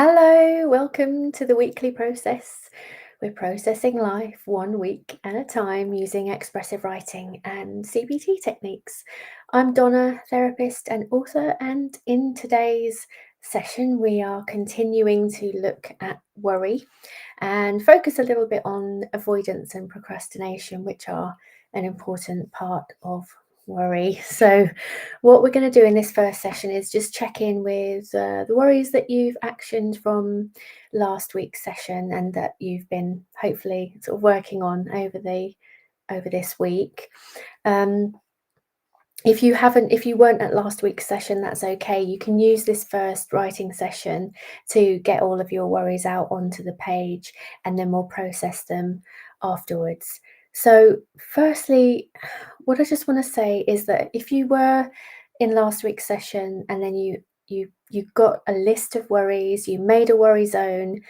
Hello, welcome to the weekly process. We're processing life one week at a time using expressive writing and CBT techniques. I'm Donna, therapist and author, and in today's session, we are continuing to look at worry and focus a little bit on avoidance and procrastination, which are an important part of worry. So, what we're going to do in this first session is just check in with the worries that you've actioned from last week's session and that you've been hopefully sort of working on over this week. If you weren't at last week's session, that's okay. You can use this first writing session to get all of your worries out onto the page, and then we'll process them afterwards. So, firstly, what I just want to say is that if you were in last week's session and then you got a list of worries, you made a worry zone,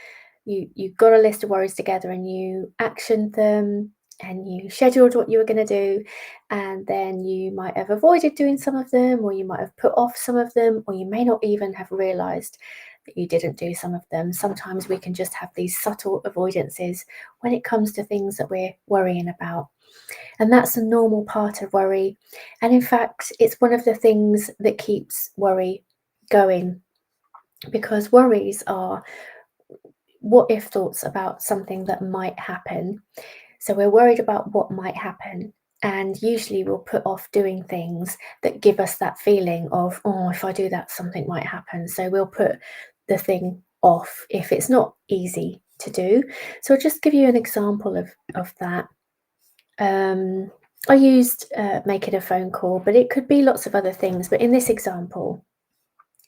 you got a list of worries together and you actioned them and you scheduled what you were going to do, and then you might have avoided doing some of them, or you might have put off some of them, or you may not even have realized that you didn't do some of them. Sometimes we can just have these subtle avoidances when it comes to things that we're worrying about. And that's a normal part of worry. And in fact, it's one of the things that keeps worry going, because worries are what if thoughts about something that might happen. So we're worried about what might happen. And usually we'll put off doing things that give us that feeling of, oh, if I do that, something might happen. So we'll put the thing off if it's not easy to do. So I'll just give you an example of that. I used making a phone call, but it could be lots of other things. But in this example,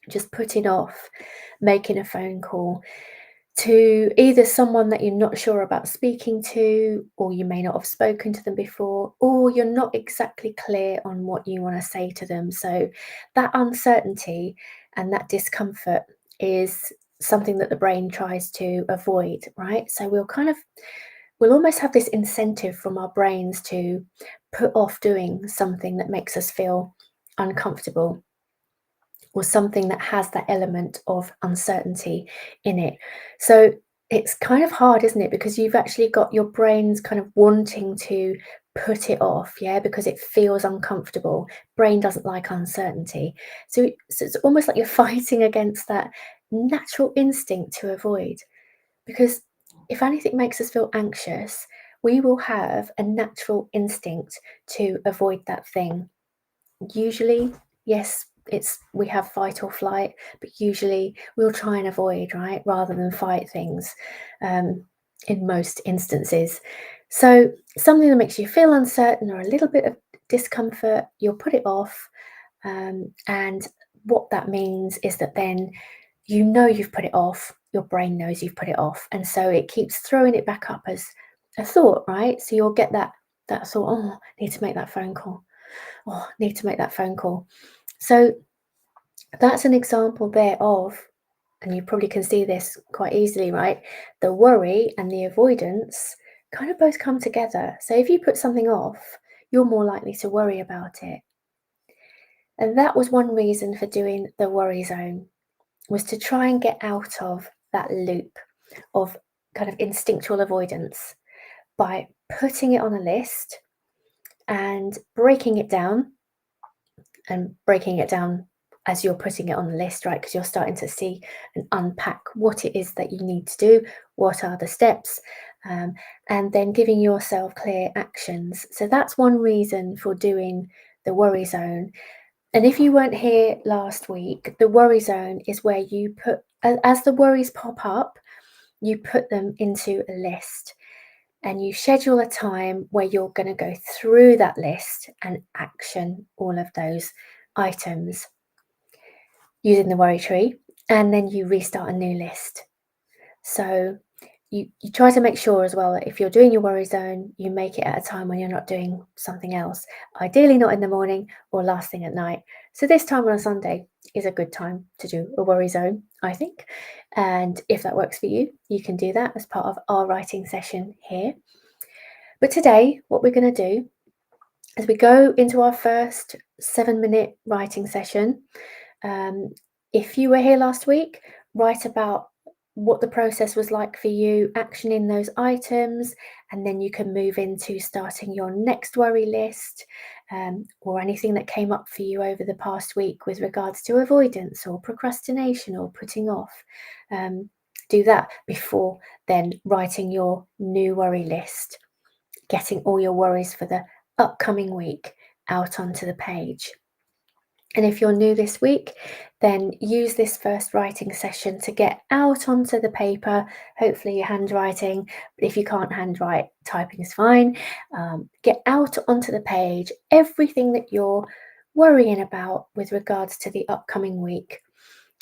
just putting off making a phone call to either someone that you're not sure about speaking to, or you may not have spoken to them before, or you're not exactly clear on what you want to say to them. So that uncertainty and that discomfort is something that the brain tries to avoid, right? So we'll almost have this incentive from our brains to put off doing something that makes us feel uncomfortable, or something that has that element of uncertainty in it. So it's kind of hard, isn't it? Because you've actually got your brain's kind of wanting to put it off, yeah, because it feels uncomfortable. Brain doesn't like uncertainty. So it's almost like you're fighting against that natural instinct to avoid. Because if anything makes us feel anxious, we will have a natural instinct to avoid that thing. Usually, yes, we have fight or flight, but usually we'll try and avoid, right, rather than fight things, in most instances. So something that makes you feel uncertain or a little bit of discomfort, you'll put it off, and what that means is that then you know you've put it off, your brain knows you've put it off, and so it keeps throwing it back up as a thought, right? So you'll get that thought, oh, I need to make that phone call. Oh, I need to make that phone call. So that's an example there of, and you probably can see this quite easily, right? The worry and the avoidance kind of both come together. So if you put something off, you're more likely to worry about it. And that was one reason for doing the worry zone, was to try and get out of that loop of kind of instinctual avoidance by putting it on a list and breaking it down, and breaking it down as you're putting it on the list, right? Because you're starting to see and unpack what it is that you need to do, what are the steps, and then giving yourself clear actions. So that's one reason for doing the worry zone. And if you weren't here last week, the worry zone is where you put, as the worries pop up, you put them into a list. And you schedule a time where you're going to go through that list and action all of those items using the worry tree, and then you restart a new list. So you try to make sure as well that if you're doing your worry zone, you make it at a time when you're not doing something else, ideally not in the morning or last thing at night. So this time on a Sunday is a good time to do a worry zone, I think. And if that works for you, you can do that as part of our writing session here. But today, what we're going to do as we go into our first 7-minute writing session, if you were here last week, write about what the process was like for you, actioning those items, and then you can move into starting your next worry list, or anything that came up for you over the past week with regards to avoidance or procrastination or putting off. Do that before then writing your new worry list, getting all your worries for the upcoming week out onto the page. And if you're new this week, then use this first writing session to get out onto the paper, hopefully your handwriting. But if you can't handwrite, typing is fine. Get out onto the page everything that you're worrying about with regards to the upcoming week.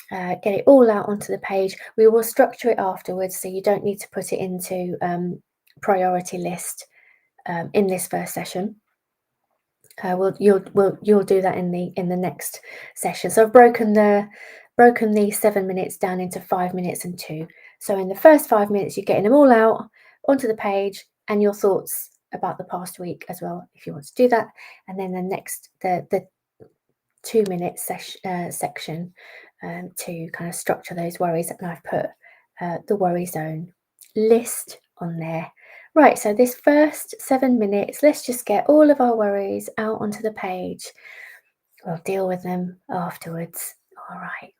Get it all out onto the page. We will structure it afterwards, so you don't need to put it into priority list in this first session. You'll do that in the next session. So I've broken the 7 minutes down into 5 minutes and 2. So in the first 5 minutes, you're getting them all out onto the page and your thoughts about the past week as well, if you want to do that. And then the 2 minute section to kind of structure those worries, and I've put the worry zone list on there. Right, so this first 7 minutes, let's just get all of our worries out onto the page. We'll deal with them afterwards. All right.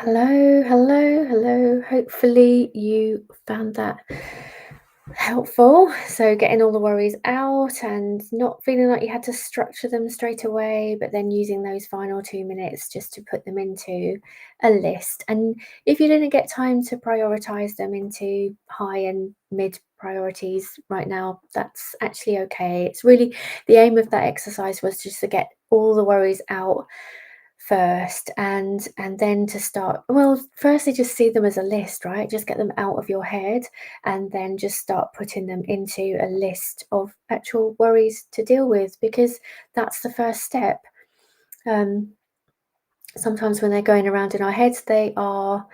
Hello, hello, hello. Hopefully you found that helpful. So getting all the worries out and not feeling like you had to structure them straight away, but then using those final 2 minutes just to put them into a list. And if you didn't get time to prioritize them into high and mid priorities right now, that's actually okay. It's really the aim of that exercise was just to get all the worries out first and then to start, well, firstly just see them as a list, right? Just get them out of your head and then just start putting them into a list of actual worries to deal with, because that's the first step. um Sometimes when they're going around in our heads, they are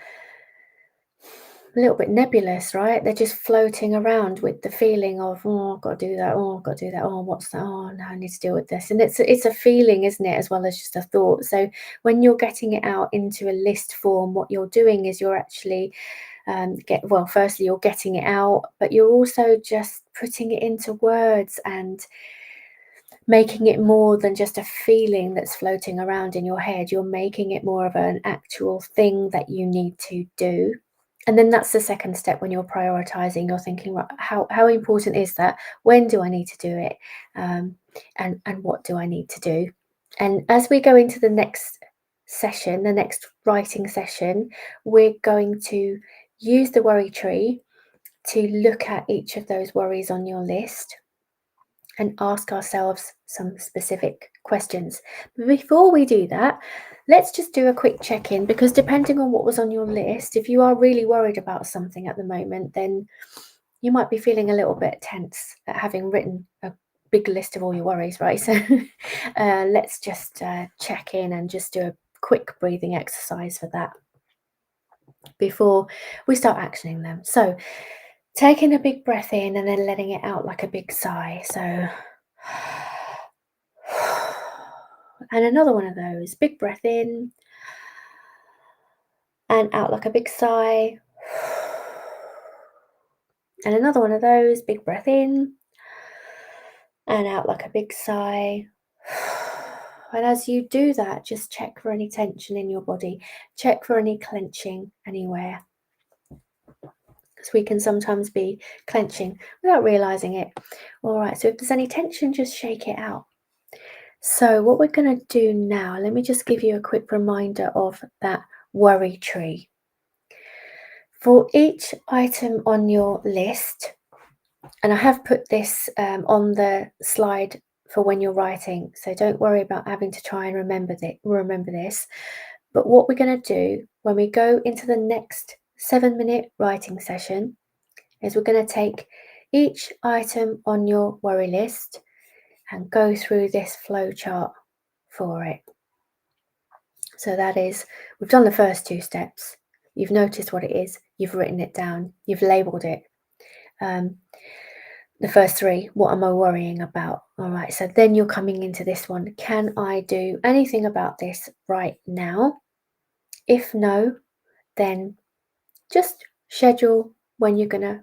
a little bit nebulous, right? They're just floating around with the feeling of, oh, I've got to do that. Oh, I've got to do that. Oh, what's that? Oh, no, I need to deal with this. And it's a feeling, isn't it, as well as just a thought. So when you're getting it out into a list form, what you're doing is you're actually firstly you're getting it out, but you're also just putting it into words and making it more than just a feeling that's floating around in your head. You're making it more of an actual thing that you need to do. And then that's the second step when you're prioritizing. You're thinking, right, how important is that? When do I need to do it? And what do I need to do? And as we go into the next session, the next writing session, we're going to use the worry tree to look at each of those worries on your list and ask ourselves some specific questions. But before we do that, let's just do a quick check-in, because depending on what was on your list, if you are really worried about something at the moment, then you might be feeling a little bit tense at having written a big list of all your worries, right? So let's just check in and just do a quick breathing exercise for that before we start actioning them. So taking a big breath in and then letting it out like a big sigh. So, and another one of those. Big breath in and out like a big sigh. And another one of those. Big breath in and out like a big sigh. And as you do that, just check for any tension in your body. Check for any clenching anywhere, because we can sometimes be clenching without realizing it. All right, so if there's any tension, just shake it out. So what we're going to do now, let me just give you a quick reminder of that worry tree. For each item on your list, and I have put this on the slide for when you're writing, so don't worry about having to try and remember this. But what we're going to do when we go into the next 7-minute writing session is we're going to take each item on your worry list and go through this flow chart for it. So that is, we've done the first 2 steps. You've noticed what it is. You've written it down. You've labelled it. The first 3, what am I worrying about? All right, so then you're coming into this one. Can I do anything about this right now? If no, then just schedule when you're going to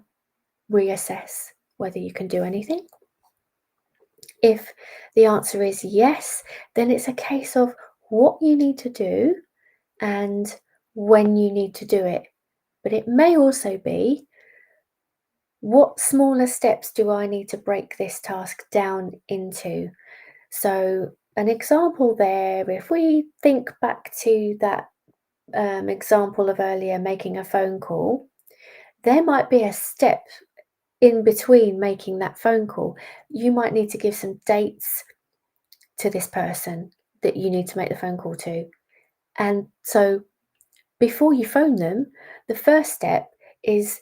reassess whether you can do anything. If the answer is yes, then it's a case of what you need to do and when you need to do it. But it may also be, what smaller steps do I need to break this task down into? So an example there, if we think back to that example of earlier, making a phone call, there might be a step in between making that phone call. You might need to give some dates to this person that you need to make the phone call to. And so before you phone them, the first step is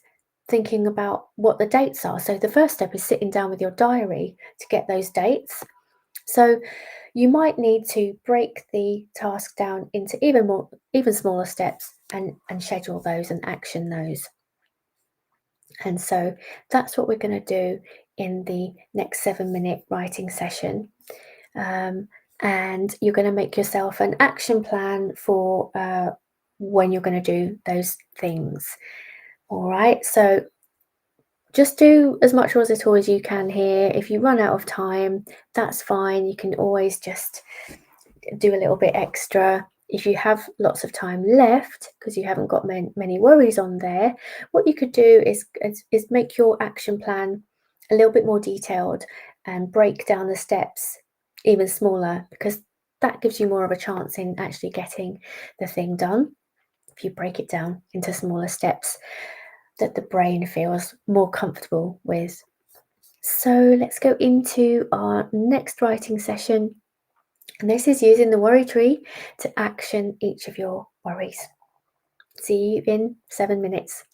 thinking about what the dates are. So the first step is sitting down with your diary to get those dates. So you might need to break the task down into even smaller steps and schedule those and action those. And so that's what we're going to do in the next 7-minute writing session. And you're going to make yourself an action plan for when you're going to do those things. All right, so just do as much or as little as you can here. If you run out of time, that's fine. You can always just do a little bit extra. If you have lots of time left because you haven't got many worries on there, what you could do is make your action plan a little bit more detailed and break down the steps even smaller, because that gives you more of a chance in actually getting the thing done. If you break it down into smaller steps that the brain feels more comfortable with. So let's go into our next writing session. And this is using the worry tree to action each of your worries. See you in 7 minutes.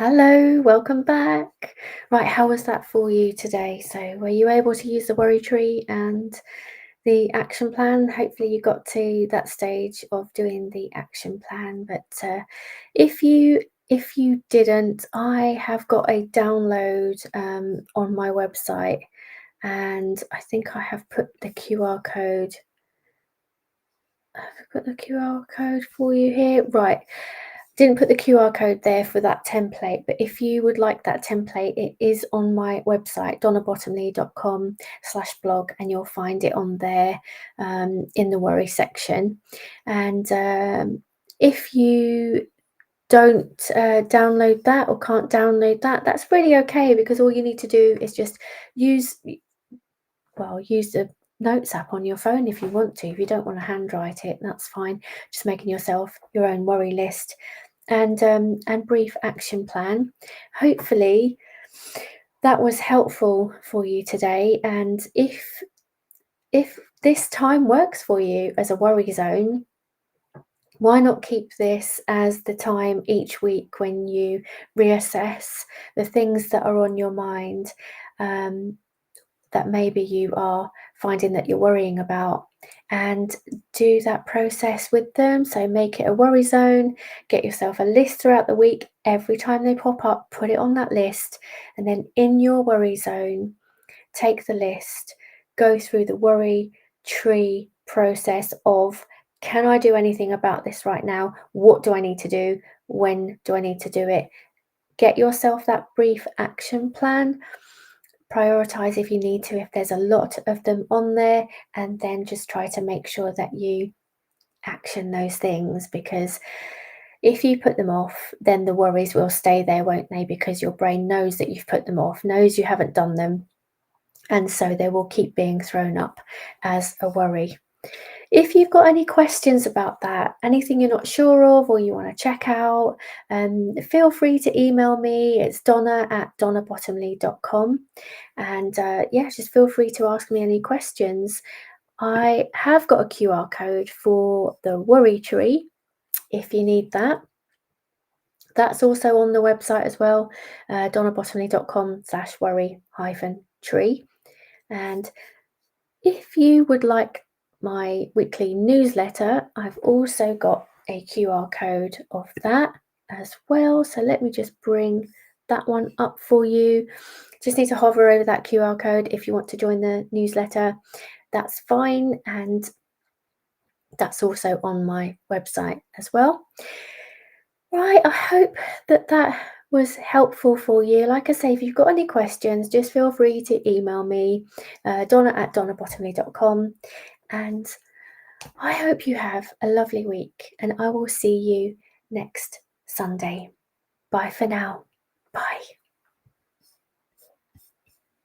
Hello, welcome back. Right, how was that for you today? So, were you able to use the worry tree and the action plan? Hopefully, you got to that stage of doing the action plan. But if you if you didn't, I have got a download on my website, and I think I have put the QR code. I've got the QR code for you here. Right. Didn't put the QR code there for that template, but if you would like that template, it is on my website, donnabottomley.com/blog, and you'll find it on there in the worry section. And if you don't download that or can't download that, that's really okay, because all you need to do is just use use the notes app on your phone if you want to. If you don't want to handwrite it, that's fine. Just making yourself your own worry list and brief action plan. Hopefully that was helpful for you today. And if this time works for you as a worry zone, why not keep this as the time each week when you reassess the things that are on your mind, um, that maybe you are finding that you're worrying about, and do that process with them. So make it a worry zone, get yourself a list throughout the week. Every time they pop up, put it on that list, and then in your worry zone, take the list, go through the worry tree process of, can I do anything about this right now? What do I need to do? When do I need to do it? Get yourself that brief action plan. Prioritize if you need to, if there's a lot of them on there, and then just try to make sure that you action those things, because if you put them off, then the worries will stay there, won't they? Because your brain knows that you've put them off, knows you haven't done them, and so they will keep being thrown up as a worry. If you've got any questions about that, anything you're not sure of or you want to check out, feel free to email me. It's donna@donnabottomley.com. And just feel free to ask me any questions. I have got a QR code for the worry tree if you need that. That's also on the website as well, donnabottomley.com/worry-tree. And if you would like my weekly newsletter, I've also got a QR code of that as well. So let me just bring that one up for you. Just need to hover over that QR code if you want to join the newsletter. That's fine. And that's also on my website as well. Right, I hope that that was helpful for you. Like I say, if you've got any questions, just feel free to email me, donna@donnabottomley.com. And I hope you have a lovely week, and I will see you next Sunday. Bye for now. Bye.